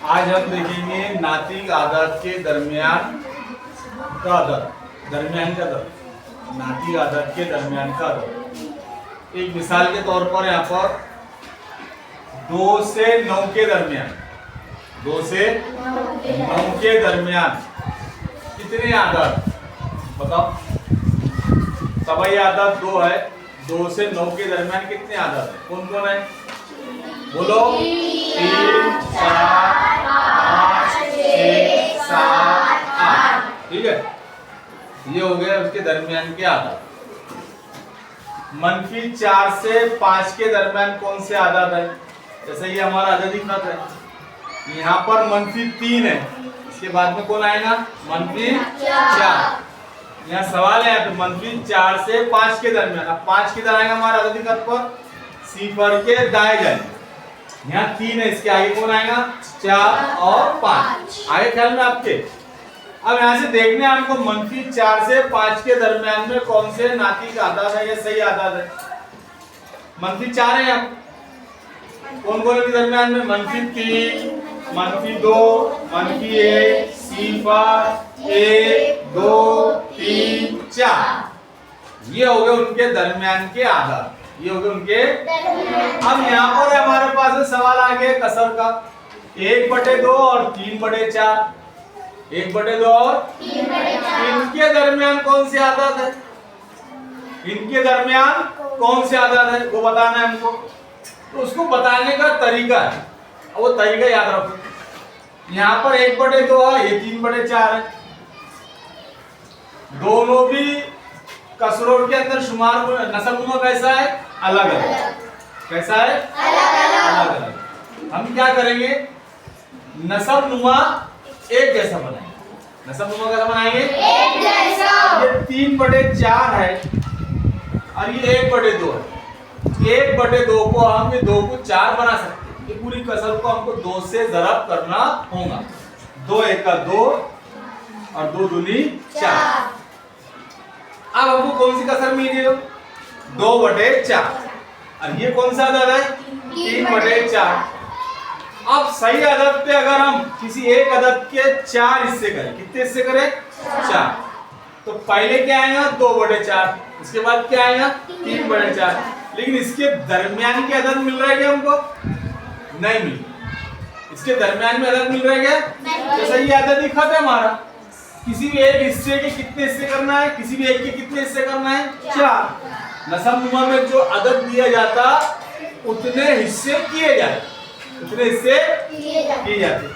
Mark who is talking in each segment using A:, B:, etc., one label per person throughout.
A: आज हम देखेंगे नातिक आदात के दरमियान का दर, नातिक आदात के दरमियान का दर। एक मिसाल के तौर पर यहाँ पर 2 से 9 के दरमियान, 2 से 9 के दरमियान कितने आदात बताओ। सभी आदात 2 है, 2 से 9 के दरमियान कितने आदात है, कौन कौन है बोलो। 3, 4, 5, 6, 7, 8। ठीक है, ये हो गया उसके दरमियान के आदात। -4 से 5 के दरमियान कौन से आदात है, जैसे ये हमारा अददी खत है, यहाँ पर -3 है, इसके बाद में कौन आएगा -4। यहाँ सवाल है -4 से 5 के दरमियान। अब 5 किधर आएगा हमारा अददी खत पर, सिफर के दाएं जाएंगे। यहाँ 3 है, इसके आगे कौन आएगा 4 और 5 आगे ख्याल में आपके। अब यहाँ से देखने हमको -4 से 5 के दरमियान में कौन से नातिक आदात है या सही आदात है। -4 है, यहाँ कौन कौन के दरमियान में -3, -2, -1, सिफर 1, 2, 3, 4। ये हो गए उनके दरमियान के आदात, ये हो गए उनके। अब यहाँ पर हमारे पास सवाल आ गया कसर का, 1/2 और 3/4, 1/2 और 3/4। इनके दरमियान कौन सी आदत है, इनके दरमियान कौन सी आदत है वो बताना है हमको। तो उसको बताने का तरीका है, वो तरीका याद रखो। यहाँ पर 1/2 है, ये 3/4 है। दोनों भी कसरों के अंदर शुमार नसबनुमा कैसा है, अलग अलग। कैसा है, अलग अलग। हम क्या करेंगे, नसबनुमा एक जैसा बनाएंगे। नसबनुमा कैसा बनाएंगे, एक जैसा। ये 3/4 है और ये 1/2 है। 1/2 को हम ये 2 को 4 बना सकते हैं। ये पूरी कसर को हमको 2 से ज़रब करना होगा। 2 1 का 2 और 2 दूनी 4। अब हमको कौन सी कसर मिली है, 2/4। और ये कौन सा अदद है, 3/4। अब सही अदद पे अगर हम किसी एक अदद के 4 हिस्से करें, कितने हिस्से करें 4, तो पहले क्या आएगा 2/4, इसके बाद क्या आएगा 3/4। लेकिन इसके दरमियान के अदद मिल रहा है क्या हमको, नहीं मिल। इसके दरमियान में अदद मिल रहा है क्या, तो सही अदद ही खत है हमारा। किसी भी एक हिस्से के कितने हिस्से करना है, किसी भी एक के कितने हिस्से करना है 4। नसबनुमा में जो अदद दिया जाता उतने हिस्से किए जाते, उतने हिस्से किए जाते।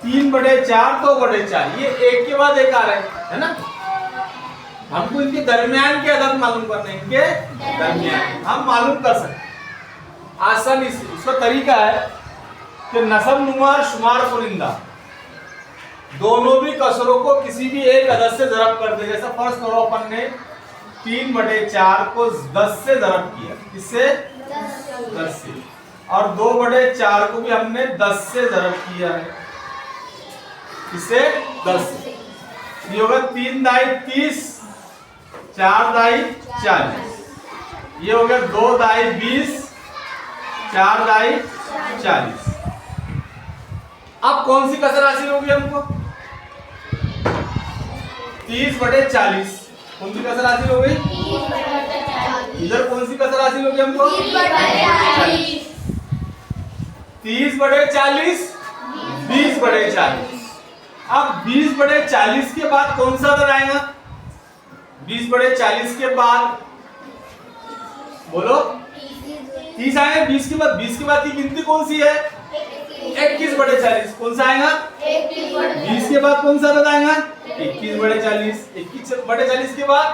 A: 3/4, 2/4, ये एक के बाद एक आ रहा है ना। हमको इनके दरमियान के अदद मालूम करने, इनके दरमियान हम मालूम कर सकते आसानी से। उसका तरीका है कि नसबनुमा और शुमार कुनिंदा दोनों भी कसरों को किसी भी एक अदद से ज़रब कर दे। जैसा फर्ज करो अपन ने 3/4 को 10 से ज़रब किया, किससे 10 से, और 2/4 को भी हमने 10 से ज़रब किया है, किससे 10 से। ये होगा 3 दाई 30, 4 दाई 40, ये हो गया 2 दाई 20, 4 दाई 40। अब कौन सी कसर हासिल होगी हमको, 30/40। कौन सी कसर हासिल हो गई, इधर कौन सी कसर हासिल होगी हमको 30/40, 20/40। अब 20/40 के बाद कौन सा अदद आएगा, 20/40 के बाद बोलो 30 आएगा। 20 के बाद की गिनती कौन सी है, 21/40। कौन सा आएगा 20 के बाद कौन सा अदद आएगा 21/40। 21/40 के बाद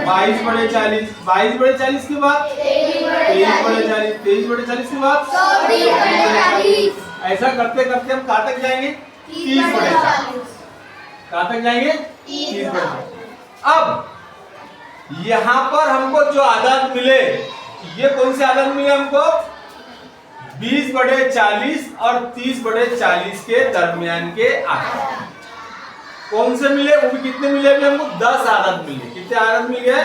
A: 22/40, 22/40 के बाद 23/40, 23/40 के बाद 24/40। ऐसा करते करते हम कहाँ तक जाएंगे 30/40। कहाँ तक जाएंगे 30/40। अब यहाँ पर हमको जो आदत मिले, ये कौन से आदत मिले हमको, 20/40 और 30/40 के दरमियान के आदत। कौन से मिले, वो भी कितने मिले भी हमको 10 आदत मिले। कितने आदत मिल गए,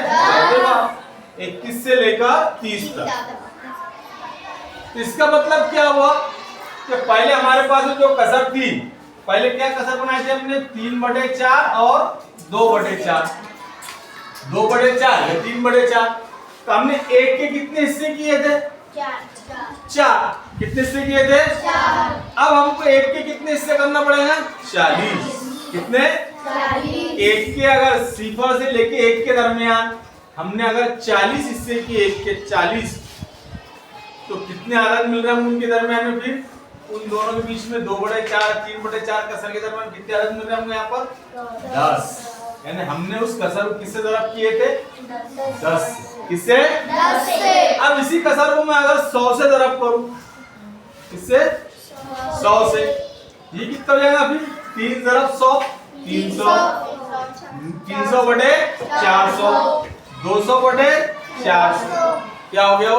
A: 21 से लेकर 30 तक। इसका मतलब क्या हुआ, कि पहले हमारे पास जो कसर थी, पहले क्या कसर बनाई थी हमने? 3/4 और 2/4। 2/4 या 3/4। तो हमने एक के कितने हिस्से किए थे? 4। कितने हिस्से किए थे? 4। अब हमको एक के कितने हिस्से करना पड़ेगा? 40। कितने? 40। एक के अगर 0 से लेके 1 के दरमियान हमने अगर 40 हिस्से किए, 1 के 40, तो कितने आदत मिल रहे हैं उनके दरमियान में? फिर उन दोनों के बीच में 2/4 3/4 कसर के दरमियान कितने आदत मिल रहे हैं यहाँ पर? 10। यानी हमने उस कसर को किससे ज़रब किए थे? 10। किससे? 10 से। अब इसी कसर को मैं अगर 100 से ज़रब करूं, किससे? 100 से, ये कितना हो जाएगा फिर? 3 × 100 300। 300/400 200/400 क्या हो गया?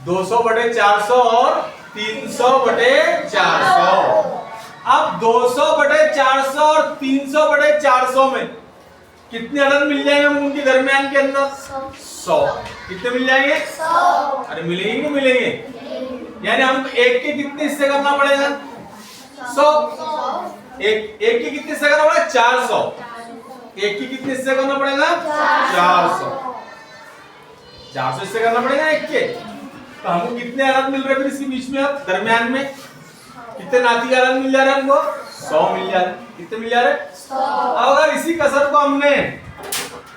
A: 200/400 और 300/400। अब 200/400 और 300/400 में कितने अदद मिल जाएंगे हम उनके दरमियान के अंदर? 100। कितने मिल जाएंगे? 100। अरे मिलेंगे नहीं मिलेंगे? यानी हमको एक के कितने हिस्से करना पड़ेगा? 100। एक के कितने हिस्से करना पड़ेगा? 400। एक के कितने हिस्से करना पड़ेगा? 400। 400 हिस्से करना पड़ेगा एक के। तो हमको कितने अदद मिल रहे हैं फिर इसके बीच में? अब दरमियान में कितने नाती अदद मिल जा रहे हैं हमको? 100 मिल जा रहे। कितने मिल जा रहे? 100। अब अगर इसी कसर को हमने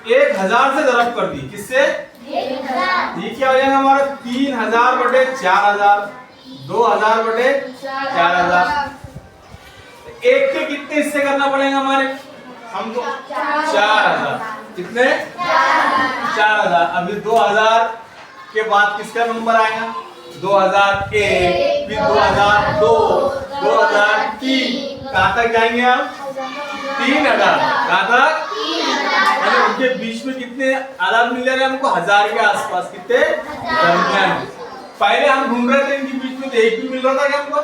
A: 1000 से ज़रब कर दी, किससे? 1000। ये क्या हो जाएगा हमारा? 3000/4000 2000/4000। एक के कितने हिस्से करना पड़ेगा हमारे हमको? 4000। कितने? 4000। अभी 2000 के बाद किसका नंबर आएगा? 2001, फिर 2002, 2003, कहाँ तक जाएंगे हम? 3000। कहाँ तक? 3000। उनके बीच में कितने आदाद मिल रहे हैं हमको? 1000 के आसपास। कितने? दरमियान। पहले हम ढूंढ रहे थे इनके बीच में, एक भी मिल रहा था क्या हमको?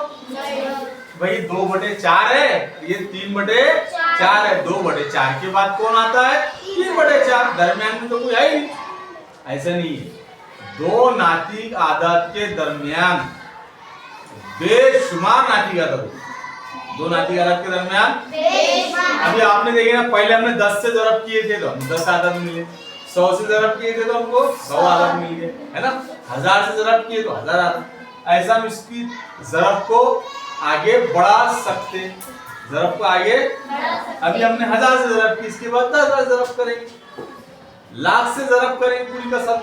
A: भाई 2/4 है, ये 3/4 है। 2/4 के बाद कौन आता है? 3/4। दरमियान में तो कोई है ही नहीं। ऐसा नहीं है। दो नाती आदाद के दरमियान बेशुमार नाती आदाद, दो नाती आदाद के दरमियान अभी आपने देखे ना, पहले हमने 10 से ज़रब किए थे तो हम 10 आदाद मिले, 100 से ज़रब किए थे तो हमको 100 आदाद मिल गए, है ना। 1000 से ज़रब किए तो 1000 आदाद। ऐसा हम इसकी ज़रब को आगे बढ़ा सकते, ज़रब को आगे। अभी हमने 1000 से ज़रब की, इसके बाद 10,000 ज़रब करेंगे, लाख से ज़रब करेंगे, पूरी का सब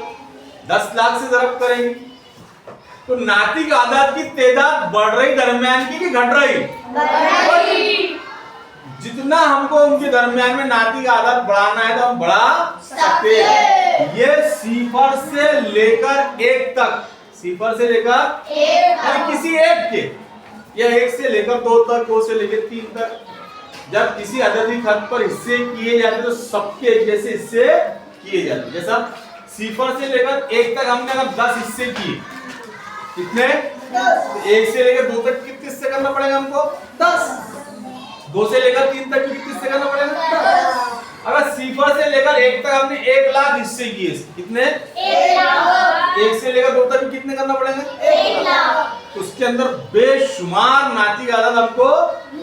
A: 10 लाख से ज़रब करेंगे। तो नाती आदाद की तादाद बढ़ रही दरमियान की कि घट रही? बढ़ रही। जितना हमको उनके दरमियान में नाती का आदाद बढ़ाना है तो हम बढ़ा सकते हैं। ये 0 से लेकर 1 तक, 0 से लेकर 1 किसी एक के, या 1 से लेकर 2 तक, 2 से लेकर 3 तक। जब किसी अददी खत पर हिस्से किए जाते तो सबके एक जैसे हिस्से किए जाते। जैसा 0 से लेकर 1 तक हमने अगर 10 हिस्से किए, कितने? 1 से लेकर 2 तक कितने हिस्से करना पड़ेगा हमको? 10। 2 से लेकर 3 तक कितने हिस्से करना पड़ेगा? 10। अगर 0 से लेकर 1 तक हमने 1 लाख हिस्से किए, कितने? 1 लाख। 1 से लेकर 2 तक कितने करना पड़ेगा? 1 लाख। उसके अंदर बेशुमार नाती आदाद हमको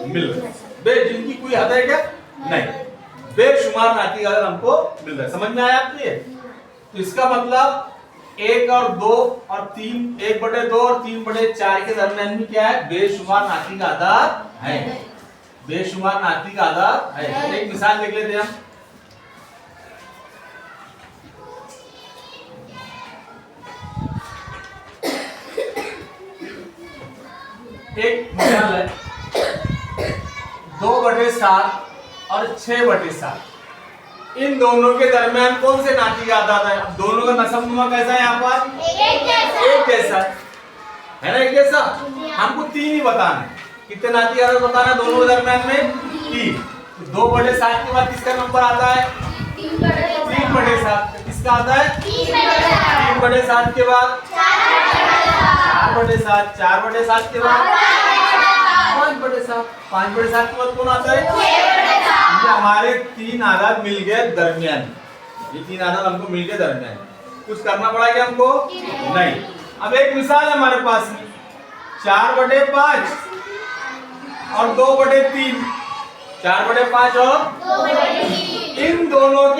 A: मिल रहे हैं, जिनकी कोई हद है क्या? नहीं, बेशुमार नाती आदाद हमको मिल रहा है। समझ में आया आपको ये? तो इसका मतलब 1 और 2 और 3, 1/2 और 3/4 के दरमियान में क्या है? बेशुमार नाती का आदाद है, बेशुमार नाती का आदाद है। एक मिसाल देख लेते हैं हम। एक मिसाल है 2/7 और 6/7। इन दोनों के दरमियान कौन से नाती का आदाद है? अब दोनों का नसबनुमा कैसा है? यहाँ पर एक जैसा है ना, एक जैसा। हमको 3 ही बताना है। कितने नाती आदाद बताना है दोनों के दरमियान में? 3। 2/7 के बाद किसका नंबर आता है? 3/7। किसका आता है? 3/7 के बाद 4/7, 4/7 के बाद 5/7, 5/7 के बाद कौन आता है? ये हमारे 3 आदाद मिल गए दरमियान, ये 3 आदाद हमको मिल गए दरमियान। कुछ करना पड़ा क्या हमको? नहीं। अब एक मिसाल है हमारे पास में 4/5 और 2/3, 4/5 और
B: 2/3।
A: इन दोनों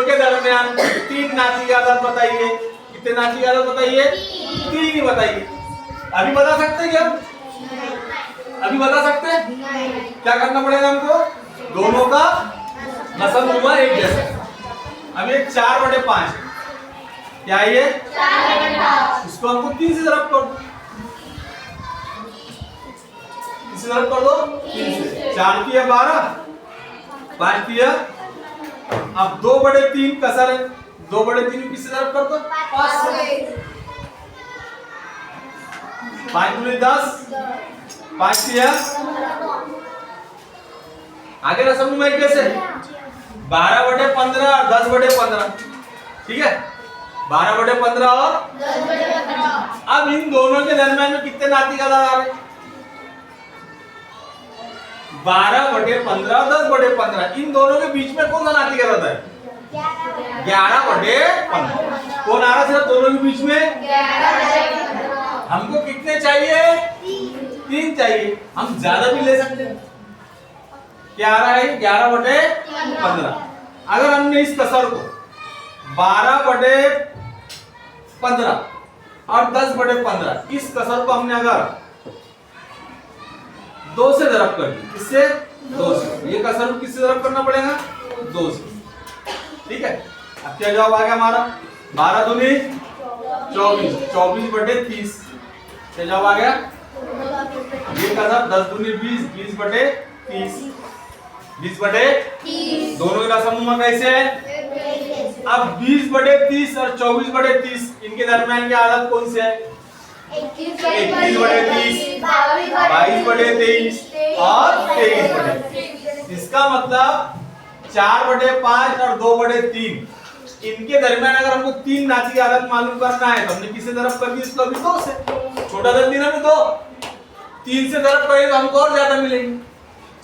A: के दरमियान तीन नाती की आदत बताइए। कितने नाती की आदत बताइए? 3 ही बताइए। अभी बता सकते हैं क्या? अभी बता सकते हैं? क्या करना पड़ेगा हमको? दोनों का नसबनुमा एक जैसा। अब ये 4/5 क्या है ये?
B: 4/5।
A: इसको हमको 3 से ज़रब कर दो। 3 से ज़रब कर दो। 3 से 4 की है 12, 5 की है। अब 2/3 कसर है, 2/3 को किससे ज़रब कर दो? 5 से। 5 दूनी 10, 5 की है। आगे नसबनुमा एक कैसे? 12/15 और 10/15, ठीक है? 12/15 और
B: 10/15।
A: अब इन दोनों के दरमियान में कितने नाती का आदत आ रहे? 12/15 और 10/15। इन दोनों के बीच में कौन सा नाती का आदत है? 11/15। कौन आ रहा सिर्फ दोनों के बीच में?
B: 11/15।
A: हमको कितने चाहिए? 3 चाहिए। हम ज्यादा भी ले सकते हैं। क्या आ रहा है? 11/15। अगर हमने इस कसर को 12/15 और 10/15 इस कसर को हमने अगर 2 से ज़रब कर दी, किससे? 2 से। ये कसर को किससे ज़रब करना पड़ेगा? 2 से, ठीक है? अब क्या जवाब आ गया हमारा? 12 दूनी 24, 24/30। क्या जवाब आ गया? ये कसर 10 दूनी 20, 20/30, 20/30। दोनों का नसबनुमा कैसे है? अब 20/30 और 24/30 इनके दरमियान की आदत कौन सी है? 21/30, 22/23 और 23/23। इसका मतलब 4/5 और 2/3 इनके दरमियान अगर हमको 3 नाती की आदत मालूम करना है तो हमने किससे ज़रब कर दी? इसको अभी 2 से। छोटा दर दिया ना 2, 3 से ज़रब करेंगे तो हमको और ज्यादा मिलेंगे,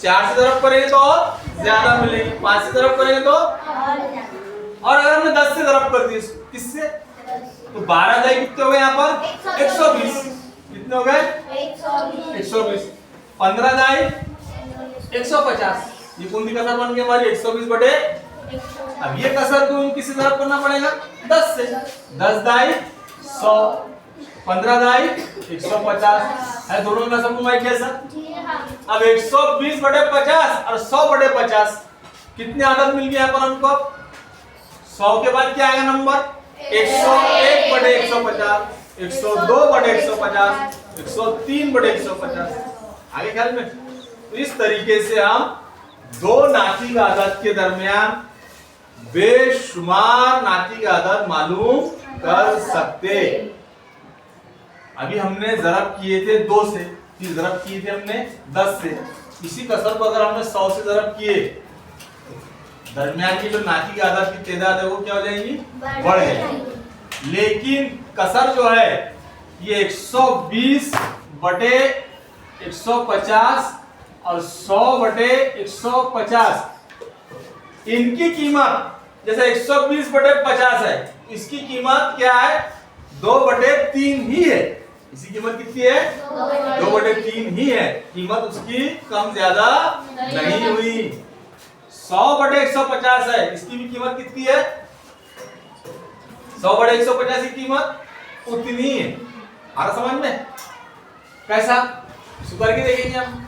A: 4 से ज़रब करेंगे तो और ज्यादा मिलेंगे, 5 से ज़रब करेंगे तो, और अगर हमने 10 से ज़रब कर दिया किससे? तो 12 दाई कितने हो गए यहाँ पर? 120। कितने हो गए? 120। 15 दाई 150। ये कौन सी कसर बन गई हमारी? 120/। अब ये कसर को किससे ज़रब करना पड़ेगा? 10 से। 10 दाई 100, 15 दाई 150 है। दोनों का नसबनुमा एक जैसा। अब 120/50 और 100/50 कितनी आदत मिल गई यहाँ पर हमको? 100 के बाद क्या आएगा नंबर? 101/150, 102/150, 103/150। आगे ख्याल में? तो इस तरीके से हम दो नाती की आदत के दरमियान बेशुमार नाती की आदत मालूम कर सकते। अभी हमने ज़रब किए थे 2 से, फिर ज़रब किए थे हमने 10 से। इसी कसर को अगर हमने 100 से ज़रब किए, दरमियान की जो नाती की आदत की तादाद है वो क्या हो जाएगी? बढ़ जाएगी। लेकिन कसर जो है ये 120/150 और 100/150 इनकी कीमत जैसे 120/50 है, इसकी कीमत क्या है? 2/3 ही है। इसकी कीमत कितनी है? 2/3 ही है। कीमत उसकी कम ज्यादा नहीं हुई। 100/150 है, इसकी भी कीमत कितनी है? 100/150 की कीमत उतनी है। आ रहा समझ में? कैसा? इसको करके देखेंगे हम।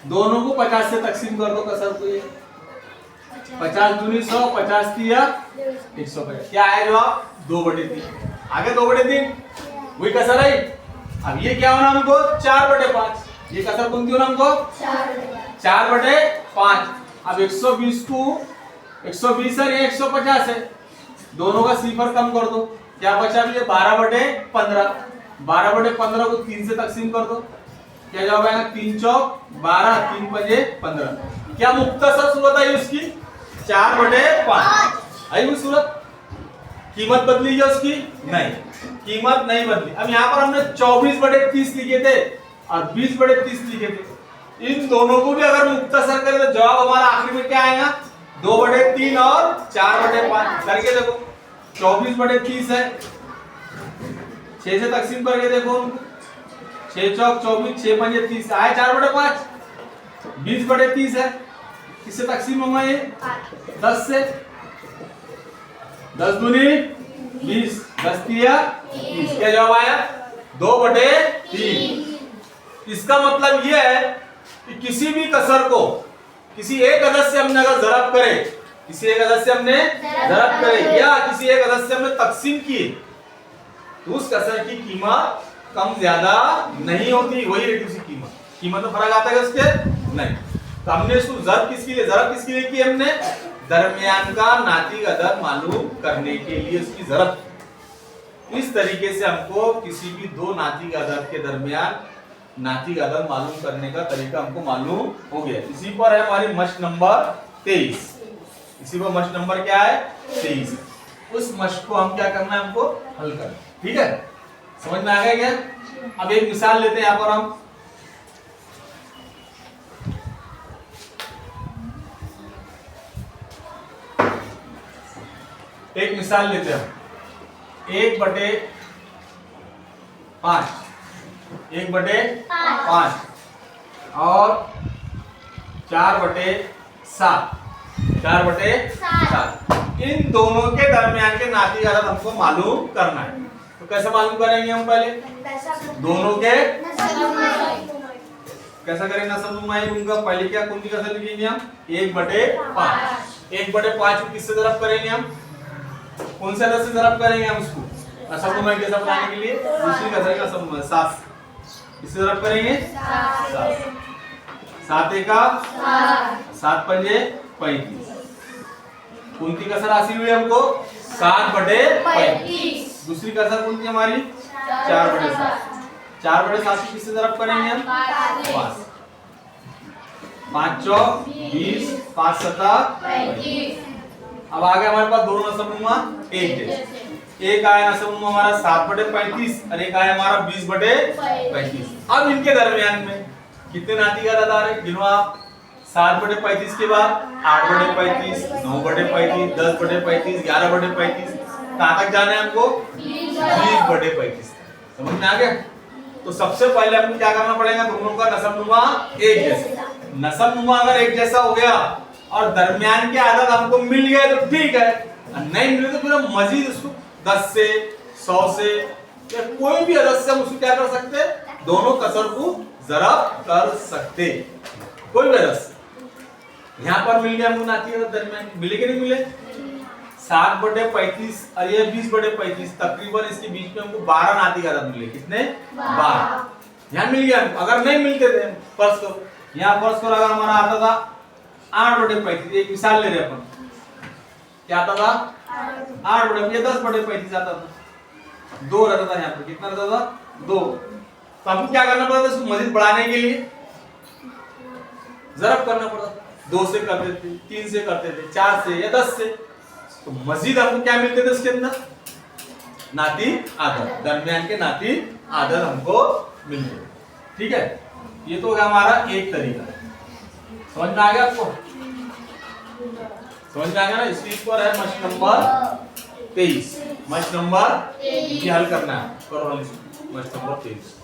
A: दोनों को 50 से तकसीम कर दो कसर को। ये 50 दूनी 100, 50 दिया 150। क्या है जवाब? 2/3। आगे 2/3 वही कसर है। अब ये क्या होना हमको? 4/5। ये कसर कौन सी होना हमको? 4/5। अब 120 को 120 है, ये 150 है। दोनों का सिफर कम कर दो। क्या बचा? ये 12/15। 12/15 को 3 से तकसीम कर दो। क्या जवाब आएगा? 3 चौक 12, 3 पंजे 15। क्या मुख्तसर सूरत आई उसकी? 4/5 आई हुई सूरत। कीमत बदली है उसकी? नहीं, कीमत नहीं बदली। अब यहाँ पर हमने 24/30 लिखे थे और 20/30 लिखे थे। इन दोनों को भी अगर मुख्तसर करें तो जवाब हमारा आखिर में क्या आएगा? 2/3 और 4/5 करके देखो। 24/30 है, 6 से तकसीम करके देखो, 6 चौक 24, 6 पंजे 30 आए, 4/5 20/30 है। किससे तकसीम होगा ये? 10 से। 10 दूनी 20, 10 तिया 30। क्या जवाब आया? 2/3। इसका मतलब ये है कि किसी भी कसर को किसी एक अदद से हमने अगर ज़रब करे, किसी एक अदद से हमने ज़रब करे या किसी एक अदद से हमने तकसीम किए, तो उस कसर की कीमत कम ज्यादा नहीं होती, वही रहती उसकी कीमत। कीमत में फर्क आता है उसके नहीं। तो हमने इसको ज़रब किसके लिए की? हमने दरमियान का नातिक अदद मालूम करने के लिए उसकी ज़रब। इस तरीके से हमको किसी भी दो नातिक अदद के दरमियान नातिक अदद मालूम करने का तरीका हमको मालूम हो गया। इसी पर है हमारी मश्क नंबर 23। इसी पर मश्क नंबर क्या है? 23। उस मश्क को हम क्या करना है? हमको हल करना। ठीक है, समझ में आ गया क्या? अब एक मिसाल लेते हैं यहां पर हम। एक मिसाल लेते हैं 1/5 1/5 और 4/7 इन दोनों के दरमियान के नातिक अदद हमको मालूम करना है। तो कैसे मालूम करेंगे हम? पहले दोनों के कैसा करेंगे? नसब नुमाई उनका पहले क्या कौन सी कसर लिखेंगे हम? 1/5 1/5 को किससे ज़रब करेंगे हम? कौन से अदद से ज़रब करेंगे हम उसको? नसब नुमाई कैसा बनाने के लिए दूसरी कसर का नसब 7 किससे ज़रब करेंगे? 7 का 7 पंजे 35। कौन सी कसर हासिल हुई हमको? 7/35। दूसरी कसर कौन सी हमारी? 4/7। 4/7 की किससे ज़रब करेंगे हम? 5 5 चौक 20, 5 सता 35। अब आ गया हमारे पास दोनों नसबनुमा एक जैसे। एक आया नसबनुमा हमारा 7/35 और एक आया हमारा 20/35। अब इनके दरमियान में कितने नातिक अदद आ रहे? गिनो आप। 7/35 के बाद 8/35, 9/35, 10/35, 11/35, कहां तक जाना है हमको? 20/35। समझ में आ गया? तो सबसे पहले हमको क्या करना पड़ेगा? दोनों का नसबनुमा एक जैसा। नसबनुमा अगर एक जैसा हो गया और दरमियान के अदद हमको मिल गए तो ठीक है, नहीं मिले तो फिर हम मजीद उसको 10 से 100 से या कोई भी अदद से हम उसको क्या कर सकते? दोनों कसर को ज़रब कर सकते, कोई भी अदद से। यहाँ पर मिल गया हमको नातिक अदद दरमियान, मिले कि नहीं मिले? 7/35 और ये 20/35, तकरीबन इसके बीच में हमको 12 नातिक अदद मिले। कितने? 12। यहाँ मिल गया। अगर नहीं मिलते थे, फर्ज करो यहाँ फर्ज करो अगर हमारा आता था 8/35, एक मिसाल ले रहे अपन, क्या आता था? 8/35, ये 10/35 आता था, 2 रहता था यहाँ पर। कितना रहता था? 2। तो हमको क्या करना पड़ता था? इसको मजीद बढ़ाने के लिए ज़रब करना पड़ता। 2 से करते थे, 3 से करते थे, 4 से या 10 से। तो मजीद हमको क्या मिलते थे उसके अंदर? नातिक अदद, दरमियान के नातिक अदद हमको मिलते। ठीक है, ये तो हमारा एक तरीका। समझ में आ गया आपको? समझ में आ गया ना? इसी पर है मश्क नंबर 23। मश्क नंबर ये हल करना है। करो हल मश्क नंबर 23।